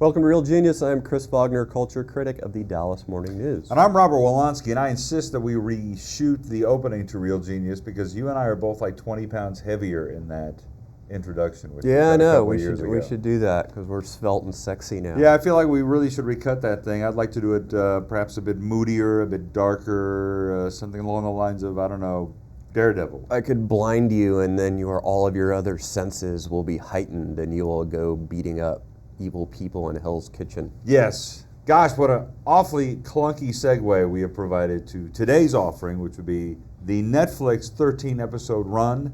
Welcome to Real Genius. I'm Chris Vognar, culture critic of the Dallas Morning News. And I'm Robert Wilonsky, and I insist that we reshoot the opening to Real Genius because you and I are both like 20 pounds heavier in that introduction. Which Yeah, I know. We we should do that because we're svelte and sexy now. Yeah, I feel like we really should recut that thing. I'd like to do it perhaps a bit moodier, a bit darker, something along the lines of, I don't know, Daredevil. I could blind you, and then all of your other senses will be heightened, and you will go beating up evil people in Hell's Kitchen. Yes. Gosh, what an awfully clunky segue we have provided to today's offering, which would be the Netflix 13-episode run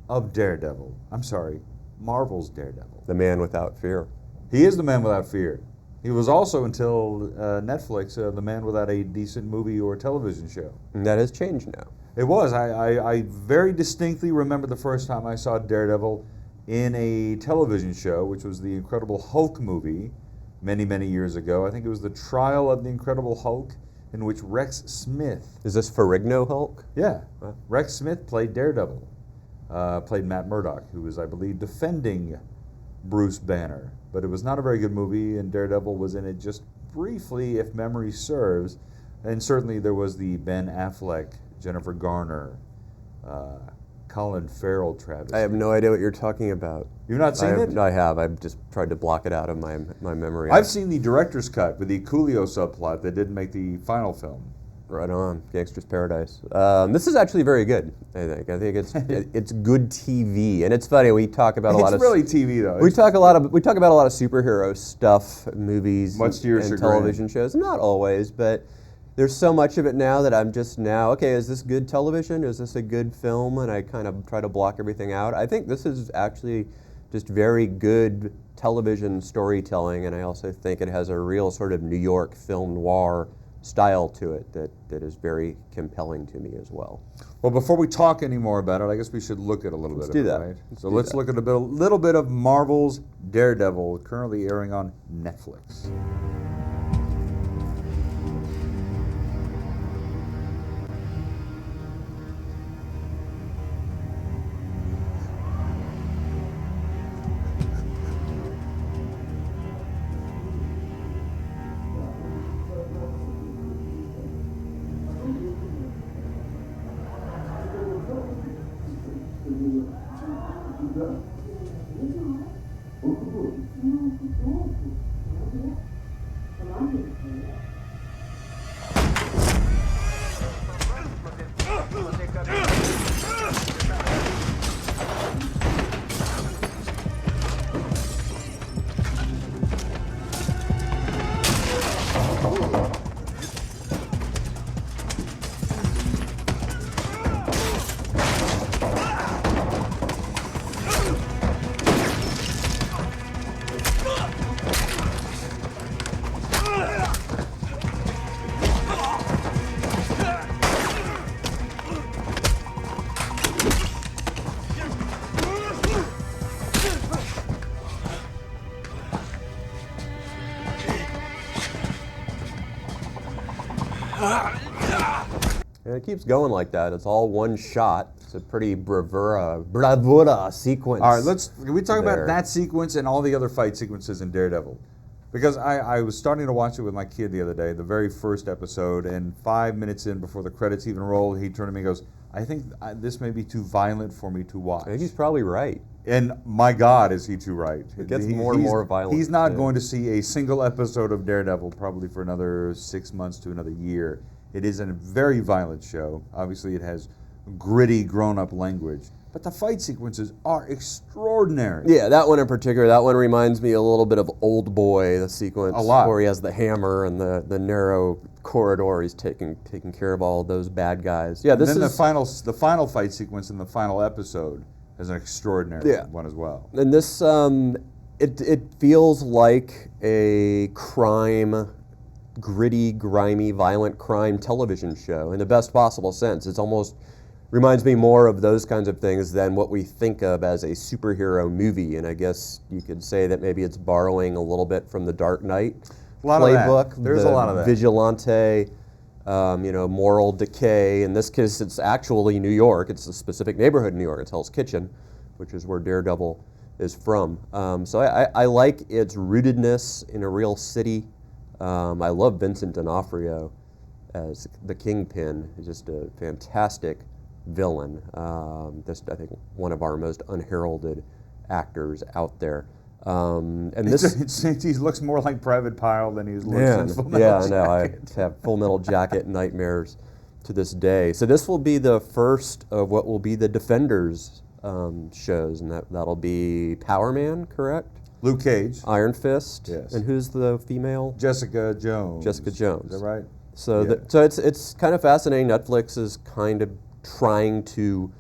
of Daredevil. I'm sorry, Marvel's Daredevil. The man without fear. He is the man without fear. He was also, until Netflix, the man without a decent movie or television show. And that has changed now. It was. I very distinctly remember the first time I saw Daredevil in a television show, which was the Incredible Hulk movie many, many years ago. I think it was the Trial of the Incredible Hulk, in which Rex Smith... Is this Ferrigno Hulk? Yeah. Huh? Rex Smith played Daredevil. Played Matt Murdock, who was, I believe, defending Bruce Banner. But it was not a very good movie, and Daredevil was in it just briefly, if memory serves. And certainly there was the Ben Affleck, Jennifer Garner, Colin Farrell travesty. I have no idea what you're talking about. You've not seen it? I have. I've just tried to block it out of my memory. I've seen the director's cut with the Coolio subplot that didn't make the final film. Right on, Gangster's Paradise. This is actually very good. I think it's it's good TV, and it's funny. We talk about a lot of. It's really TV though. We talk about a lot of superhero stuff, movies, much to your and chagrin. television shows. Not always, but there's so much of it now that I'm just now okay. Is this good television? Is this a good film? And I kind of try to block everything out. I think this is actually just very good television storytelling, and I also think it has a real sort of New York film noir style to it that is very compelling to me as well. Well, before we talk any more about it, I guess we should look at a little bit of it, right? Let's look at a little bit of Marvel's Daredevil, currently airing on Netflix. And it keeps going like that. It's all one shot. It's a pretty bravura sequence. All right, can we talk about that sequence and all the other fight sequences in Daredevil? Because I was starting to watch it with my kid the other day, the very first episode, and 5 minutes in before the credits even rolled, he turned to me and goes, I think this may be too violent for me to watch. I think he's probably right. And my God, is he too right. It gets more and more violent. He's not going to see a single episode of Daredevil probably for another 6 months to another year. It is a very violent show. Obviously, it has gritty, grown-up language. But the fight sequences are extraordinary. Yeah, that one in particular, that one reminds me a little bit of Old Boy, the sequence a lot. Where he has the hammer and the narrow corridor. He's taking care of all of those bad guys. Yeah, this and then is the final fight sequence in the final episode is an extraordinary one as well. And this, it feels like a crime, gritty, grimy, violent crime television show in the best possible sense. It's almost reminds me more of those kinds of things than what we think of as a superhero movie. And I guess you could say that maybe it's borrowing a little bit from the Dark Knight playbook. There's a lot of that. Vigilante, moral decay. In this case, it's actually New York. It's a specific neighborhood in New York. It's Hell's Kitchen, which is where Daredevil from. So I like its rootedness in a real city. I love Vincent D'Onofrio as the Kingpin. He's just a fantastic villain. Just I think one of our most unheralded actors out there. And this he looks more like Private Pyle than he's looks in Full Metal yeah, Jacket. no, I have Full Metal Jacket nightmares to this day. So this will be the first of what will be the Defenders shows, and that'll be Power Man, correct? Luke Cage, Iron Fist, yes. And who's the female? Jessica Jones. Jessica Jones. Is that right? So, Yeah. so it's kind of fascinating. Netflix is kind of trying to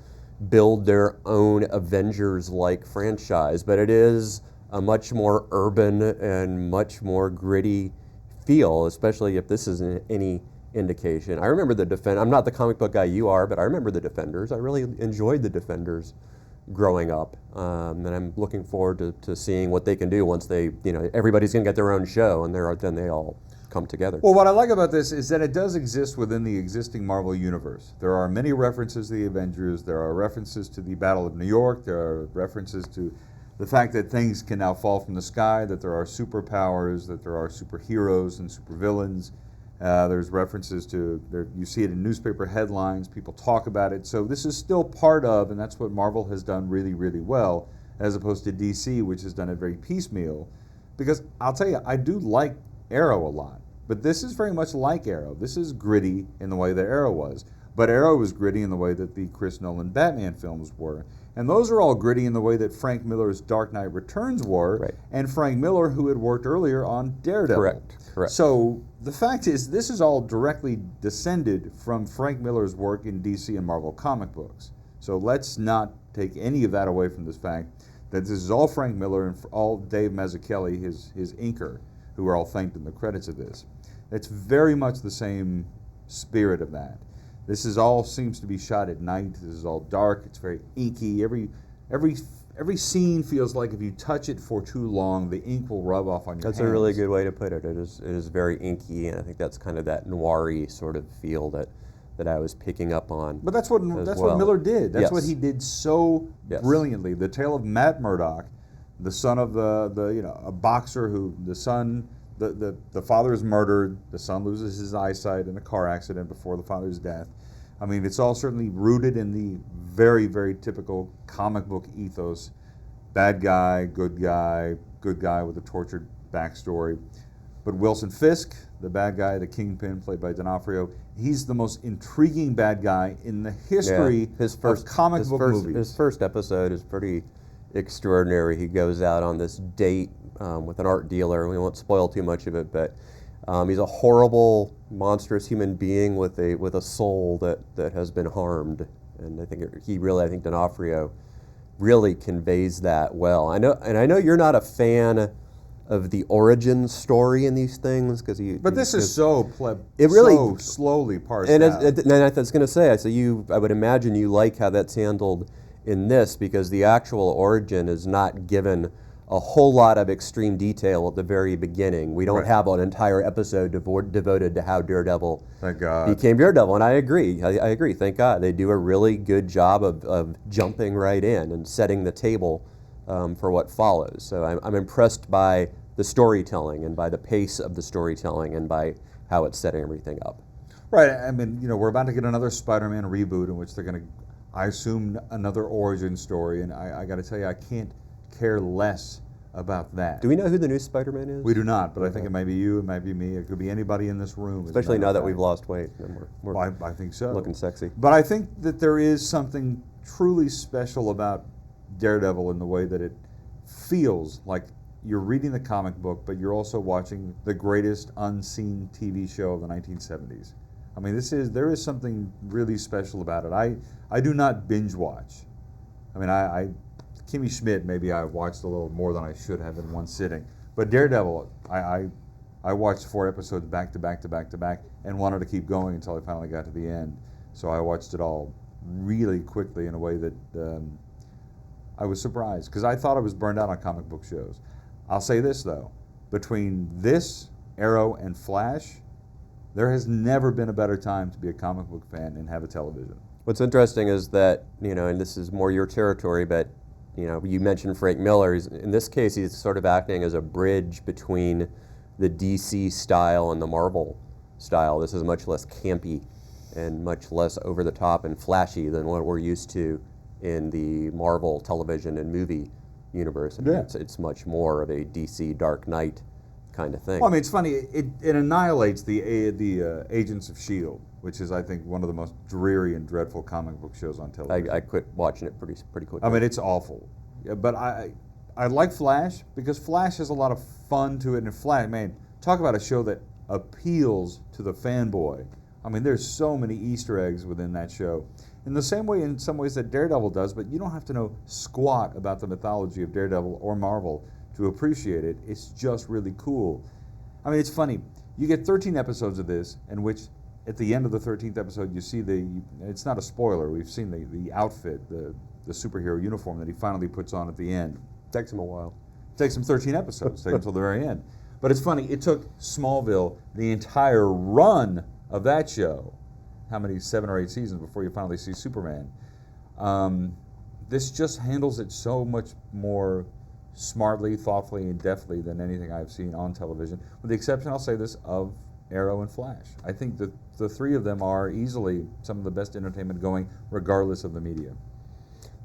build their own Avengers-like franchise, but it is a much more urban and much more gritty feel, especially if this is any indication. I remember the Defenders. I'm not the comic book guy you are, but I remember the Defenders. I really enjoyed the Defenders growing up, and I'm looking forward to seeing what they can do once they, everybody's going to get their own show, and then they all come together. Well, what I like about this is that it does exist within the existing Marvel universe. There are many references to the Avengers. There are references to the Battle of New York. There are references to the fact that things can now fall from the sky, that there are superpowers, that there are superheroes and supervillains. There's references to, you see it in newspaper headlines, people talk about it. So this is still part of, and that's what Marvel has done really, really well, as opposed to DC, which has done it very piecemeal. Because I'll tell you, I do like Arrow a lot, but this is very much like Arrow. This is gritty in the way that Arrow was, but Arrow was gritty in the way that the Chris Nolan Batman films were. And those are all gritty in the way that Frank Miller's Dark Knight Returns were, Right. and Frank Miller, who had worked earlier on Daredevil. Correct. So the fact is, this is all directly descended from Frank Miller's work in DC and Marvel comic books. So let's not take any of that away from this fact that this is all Frank Miller and all Dave Mazzucchelli, his inker, who are all thanked in the credits of this. It's very much the same spirit of that. This is all seems to be shot at night. This is all dark. It's very inky. Every scene feels like if you touch it for too long, the ink will rub off on your hands. That's a really good way to put it. It is very inky, and I think that's kind of that noir-y sort of feel that I was picking up on. But that's what Miller did. That's Yes. what he did so Yes. brilliantly. The tale of Matt Murdock, the son of a boxer who the father is murdered, the son loses his eyesight in a car accident before the father's death. I mean, it's all certainly rooted in the very, very typical comic book ethos. Bad guy, good guy with a tortured backstory. But Wilson Fisk, the bad guy, the Kingpin, played by D'Onofrio, he's the most intriguing bad guy in the history of comic book movies. His first episode is pretty extraordinary. He goes out on this date with an art dealer. We won't spoil too much of it, but he's a horrible, monstrous human being with a soul that has been harmed. And I think D'Onofrio really conveys that well. I know you're not a fan of the origin story in these things But this is so slowly parsed and out. And I was going to say, I would imagine you like how that's handled in this, because the actual origin is not given a whole lot of extreme detail at the very beginning. We don't have an entire episode devoted to how Daredevil became Daredevil, and I agree. I agree. Thank God they do a really good job of jumping right in and setting the table for what follows. So I'm impressed by the storytelling and by the pace of the storytelling and by how it's setting everything up. Right. I mean, we're about to get another Spider-Man reboot in which they're going to, I assume, another origin story, and I got to tell you, I can't care less about that. Do we know who the new Spider-Man is? We do not, but I think it might be you, it might be me, it could be anybody in this room. Especially now that we've lost weight and we're I think so. Looking sexy. But I think that there is something truly special about Daredevil in the way that it feels like you're reading the comic book, but you're also watching the greatest unseen TV show of the 1970s. I mean, there is something really special about it. I do not binge watch. I mean, Kimmy Schmidt, maybe I watched a little more than I should have in one sitting. But Daredevil, I watched 4 episodes back to back to back to back and wanted to keep going until I finally got to the end. So I watched it all really quickly in a way that I was surprised, because I thought I was burned out on comic book shows. I'll say this, though. Between this, Arrow, and Flash, there has never been a better time to be a comic book fan and have a television. What's interesting is that, and this is more your territory, but You know, you mentioned Frank Miller. In this case, he's sort of acting as a bridge between the DC style and the Marvel style. This is much less campy and much less over the top and flashy than what we're used to in the Marvel television and movie universe. And Yeah. it's much more of a DC Dark Knight kind of thing. Well, I mean, it's funny. It annihilates the Agents of S.H.I.E.L.D., which is, I think, one of the most dreary and dreadful comic book shows on television. I quit watching it pretty quickly. I mean, it's awful. Yeah, but I like Flash because Flash has a lot of fun to it. And Flash, man, talk about a show that appeals to the fanboy. I mean, there's so many Easter eggs within that show. In the same way, in some ways, that Daredevil does, but you don't have to know squat about the mythology of Daredevil or Marvel to appreciate it. It's just really cool. I mean, it's funny. You get 13 episodes of this, in which at the end of the 13th episode, you see it's not a spoiler, we've seen the outfit, the superhero uniform that he finally puts on at the end. Takes him a while. Takes him 13 episodes, takes him until the very end. But it's funny, it took Smallville the entire run of that show, how many, 7 or 8 seasons before you finally see Superman. This just handles it so much more smartly, thoughtfully, and deftly than anything I've seen on television, with the exception, I'll say this, of Arrow and Flash. I think that the three of them are easily some of the best entertainment going, regardless of the media.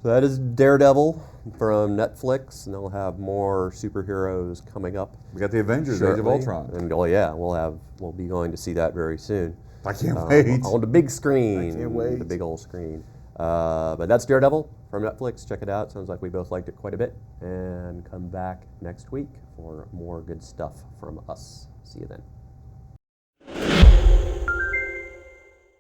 So that is Daredevil from Netflix, and they'll have more superheroes coming up. We got the Avengers, Age of shortly. Ultron. And oh yeah, we'll be going to see that very soon. I can't wait. On the big screen. I can't wait. The big old screen. But that's Daredevil from Netflix. Check it out. Sounds like we both liked it quite a bit. And come back next week for more good stuff from us. See you then.